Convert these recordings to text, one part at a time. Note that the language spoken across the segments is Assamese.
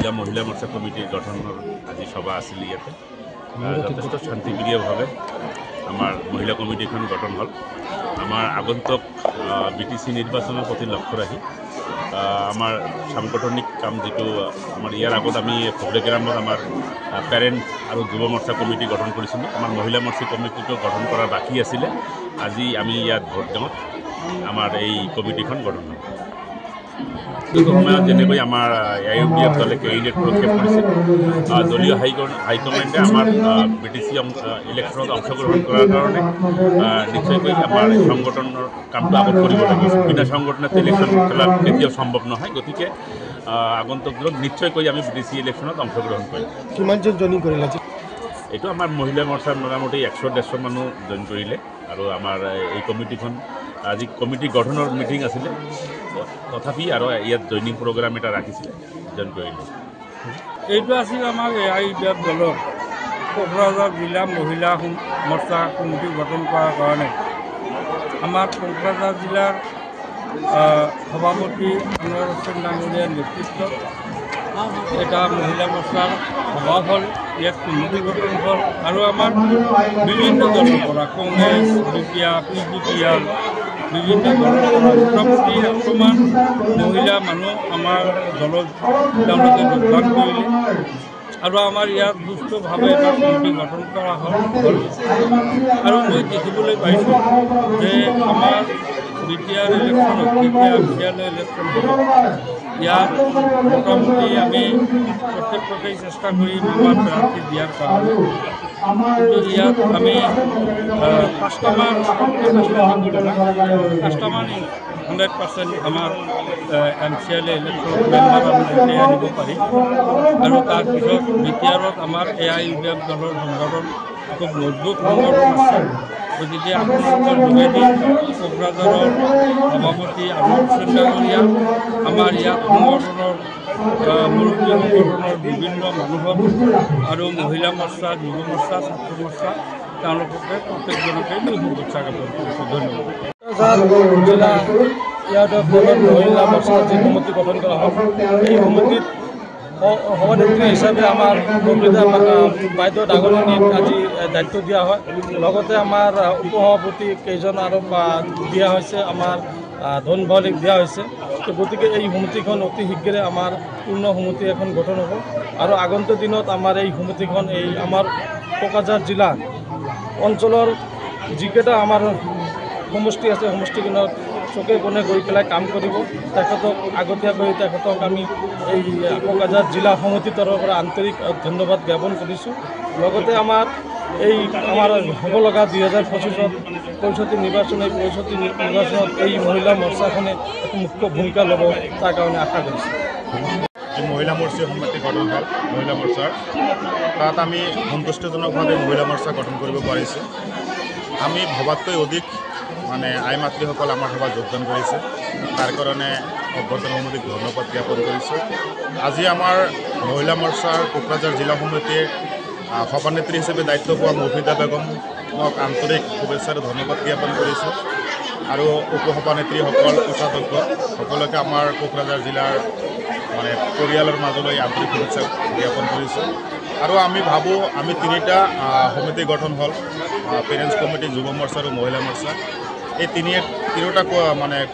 জিলা মহিলা মোৰ্চা কমিটিৰ গঠনৰ আজি সভা আছিল ইয়াতে যথেষ্ট শান্তিপ্ৰিয়ভাৱে আমাৰ মহিলা কমিটিখন গঠন হ'ল। আমাৰ আগন্তুক BTC নিৰ্বাচনৰ প্ৰতি লক্ষ্য ৰাখি আমাৰ সাংগঠনিক কাম যিটো আমাৰ ইয়াৰ আগত আমি ভোগগ্ৰামত আমাৰ পেৰেণ্ট আৰু যুৱ মোৰ্চা কমিটি গঠন কৰিছিলোঁ। আমাৰ মহিলা মোৰ্চা কমিটিটো গঠন কৰা বাকী আছিলে। আজি আমি ইয়াত ভোটগাঁৱত আমাৰ এই কমিটিখন গঠন হ'ল। এই সময়ত যেনেকৈ আমাৰ AUDF দলে কেণ্ডিডেট প্ৰক্ষেপ কৰিছিল, দলীয় হাইকমেণ্ডে আমাৰ BTC ইলেকশ্যনত অংশগ্ৰহণ কৰাৰ কাৰণে নিশ্চয়কৈ আমাৰ সংগঠনৰ কামটো আগত কৰিব লাগিব। বিনা সংগঠনত ইলেকশ্যন খেলা কেতিয়াও সম্ভৱ নহয়। গতিকে আগন্তুক দিনত নিশ্চয়কৈ আমি BTC ইলেকশ্যনত অংশগ্ৰহণ কৰিম। কিমানজন জইনিং কৰিলে? এইটো আমাৰ মহিলা মোৰ্চাৰ মোটামুটি 100-150 মানুহ জইন কৰিলে আৰু আমাৰ এই কমিটিখন আজি কমিটি গঠনৰ মিটিং আছিলে, তথাপি আৰু ইয়াত জইনিং প্ৰগ্ৰাম এটা ৰাখিছিলে, জইন কৰিলে। এইটো আছিল আমাৰ AUDF দলৰ কোকৰাঝাৰ জিলা মহিলা মোৰ্চা কমিটি গঠন কৰাৰ কাৰণে আমাৰ কোকৰাঝাৰ জিলাৰ সভাপতি আনোৱাৰ হোসেন ডাঙৰীয়াৰ নেতৃত্বত এটা মহিলা মোৰ্চাৰ সভা হ'ল, ইয়াত কমিটি গঠন হ'ল আৰু আমাৰ বিভিন্ন দলৰ পৰা কংগ্ৰেছ, PDP বিভিন্ন দলৰ পৰা মোটামুটি 100মান মহিলা মানুহ আমাৰ দলত তেওঁলোকে যোগদান কৰিলে আৰু আমাৰ ইয়াত সুস্থভাৱে এটা কমিটি গঠন কৰা হ'ল। আৰু মই দেখিবলৈ পাইছোঁ যে আমাৰ বিটিআৰ ইলেকশ্যনত যেতিয়া বিদ্যালয় ইলেকশ্যন হ'ব, ইয়াত মোটামুটি আমি প্ৰত্যেক চেষ্টা কৰিম আমাৰ প্ৰাৰ্থী দিয়াৰ কাৰণে। কিন্তু ইয়াত আমি 5টামান 100% আমাৰ MCLA ইলেকশ্যন মেম্বাৰ আমি গোটেই আনিব পাৰিম আৰু তাৰপিছত বিটিআৰত আমাৰ AUDF দলৰ সংগঠন খুব মজবুত সংগঠন আছে। গতিকে আপোনালোকৰ যোগেদি কোকৰাঝাৰৰ সভাপতি আনোৱাৰ হোসেন ডাঙৰীয়া আমাৰ ইয়াত সংগঠনৰ মুৰব্বী সংগঠনৰ বিভিন্ন মানুহক আৰু মহিলা মোৰ্চা, যুৱ মোৰ্চা, ছাত্ৰ মোৰ্চা তেওঁলোককে প্ৰত্যেকজনকে শুভেচ্ছা জ্ঞাপন কৰিছোঁ। ধন্যবাদ। জিলা AUDF দলৰ মহিলা মোৰ্চা যি সমিতি গঠন কৰা হ'ল, এই সমিতিত সভানেত্ৰী হিচাপে আমাৰ মমতা বাইদেউ ডাঙৰীয়ানীক আজি দায়িত্ব দিয়া হয়। লগতে আমাৰ উপসভাপতি কেইজন আৰু দিয়া হৈছে, আমাৰ ধন ভৱালীক দিয়া হৈছে। গতিকে এই সমিতিখন অতি শীঘ্ৰে আমাৰ পূৰ্ণ সমিতি এখন গঠন হ'ব আৰু আগন্তুক দিনত আমাৰ এই সমিতিখন আমাৰ কোকৰাঝাৰ জিলা অঞ্চলৰ যিকেইটা আমাৰ সমষ্টি আছে, সমষ্টিখনত চকে কোণে গৈ পেলাই কাম কৰিব। তেখেতক আগতীয়াকৈ আমি এই কোকৰাঝাৰ জিলা সমিতিৰ তৰফৰ পৰা আন্তৰিক ধন্যবাদ জ্ঞাপন কৰিছোঁ। লগতে আমাৰ হ'ব লগা 2025 পৰিষদীয় নিৰ্বাচন, এই পৰিষদীয় নিৰ্বাচনত এই মহিলা মোৰ্চাখনে এক মুখ্য ভূমিকা ল'ব, তাৰ কাৰণে আশা কৰিছোঁ। মহিলা মোৰ্চা সমিতি গঠন হ'ল, মহিলা মোৰ্চাৰ তাত আমি সন্তুষ্টিজনকভাৱে মহিলা মোৰ্চা গঠন কৰিব পাৰিছোঁ। আমি ভবাতকৈ অধিক আই মাতৃসকল আমাৰ সভাত যোগদান কৰিছে, তাৰ কাৰণে অভ্যৰ্থনা সমিতিক ধন্যবাদ জ্ঞাপন কৰিছোঁ। আজি আমাৰ মহিলা মোৰ্চাৰ কোকৰাঝাৰ জিলা সমিতিৰ সভানেত্ৰী হিচাপে দায়িত্ব পোৱা মফিদা বেগমক আন্তৰিক শুভেচ্ছা আৰু ধন্যবাদ জ্ঞাপন কৰিছোঁ আৰু উপসভানেত্ৰীসকল, কোষাধ্যক্ষ সকলোকে আমাৰ কোকৰাঝাৰ জিলাৰ পৰিয়ালৰ মাজলৈ আন্তৰিক শুভেচ্ছা জ্ঞাপন কৰিছোঁ। আৰু আমি ভাবোঁ আমি 3টা সমিতি গঠন হ'ল, পেৰেণ্টছ কমিটি, যুৱ মোৰ্চা আৰু মহিলা মোৰ্চা। এই তিনিওটা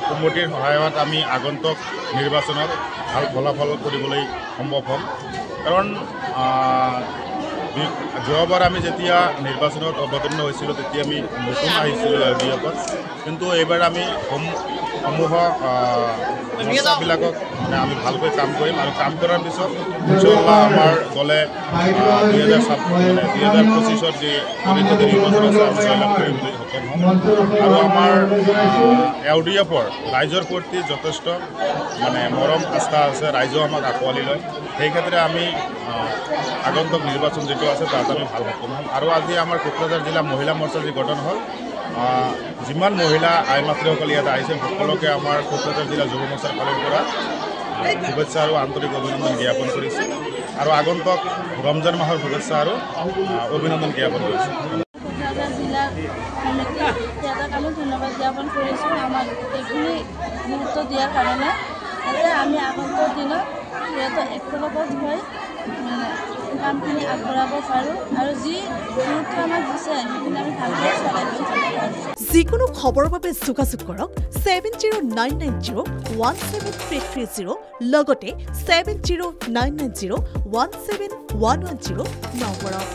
কমিটিৰ সহায়ত আমি আগন্তুক নিৰ্বাচনত ভাল ফলাফল কৰিবলৈ সম্ভৱ হ'ম। কাৰণ যোৱাবাৰ আমি যেতিয়া নিৰ্বাচনত অৱতীৰ্ণ হৈছিলোঁ তেতিয়া আমি নতুন আহিছিলোঁ AUDFত, কিন্তু এইবাৰ আমি সমূহ মোৰ্চাবিলাকক আমি ভালকৈ কাম কৰিম আৰু কাম কৰাৰ পিছত ইনশাআল্লাহ আমাৰ দলে 2025 যি পৰিষদীয় নিৰ্বাচন আছে আমি জয়লাভ কৰিবলৈ সক্ষম হ'ম। আৰু আমাৰ AUDFৰ ৰাইজৰ প্ৰতি যথেষ্ট মৰম আস্থা আছে, ৰাইজেও আমাক আঁকোৱালি লয়। সেই ক্ষেত্ৰে আমি আগন্তুক নিৰ্বাচন যিটো আছে তাত আমি ভাল সক্ষম হ'ম। আৰু আজি আমাৰ কোকৰাঝাৰ জিলা মহিলা মোৰ্চা যি গঠন হ'ল, যিমান মহিলা আই মাতৃসকল ইয়াত আহিছে সকলোকে আমাৰ কোকৰাঝাৰ জিলা যুৱ মোৰ্চাৰ ফালৰ পৰা শুভেচ্ছা আৰু আন্তৰিক অভিনন্দন জ্ঞাপন কৰিছোঁ আৰু আগন্তুক ৰমজান মাহৰ শুভেচ্ছা আৰু অভিনন্দন জ্ঞাপন কৰিছোঁ। কোকৰাঝাৰ জিলাৰ সমিতি সিহঁতক আমি ধন্যবাদ জ্ঞাপন কৰিছোঁ, আমাক এইখিনি গুৰুত্ব দিয়াৰ কাৰণে, যাতে আমি আগন্তুক দিনত সিহঁতৰ একলগত হৈ কামখিনি আগবঢ়াব পাৰোঁ আৰু যি গুৰুত্ব আমাক দিছে সেইখিনি আমি ভালদৰে চলাই লৈ যাব পাৰোঁ। যিকোনো খবৰৰ বাবে যোগাযোগ কৰক 7099017330 লগতে 7099017110 নম্বৰত।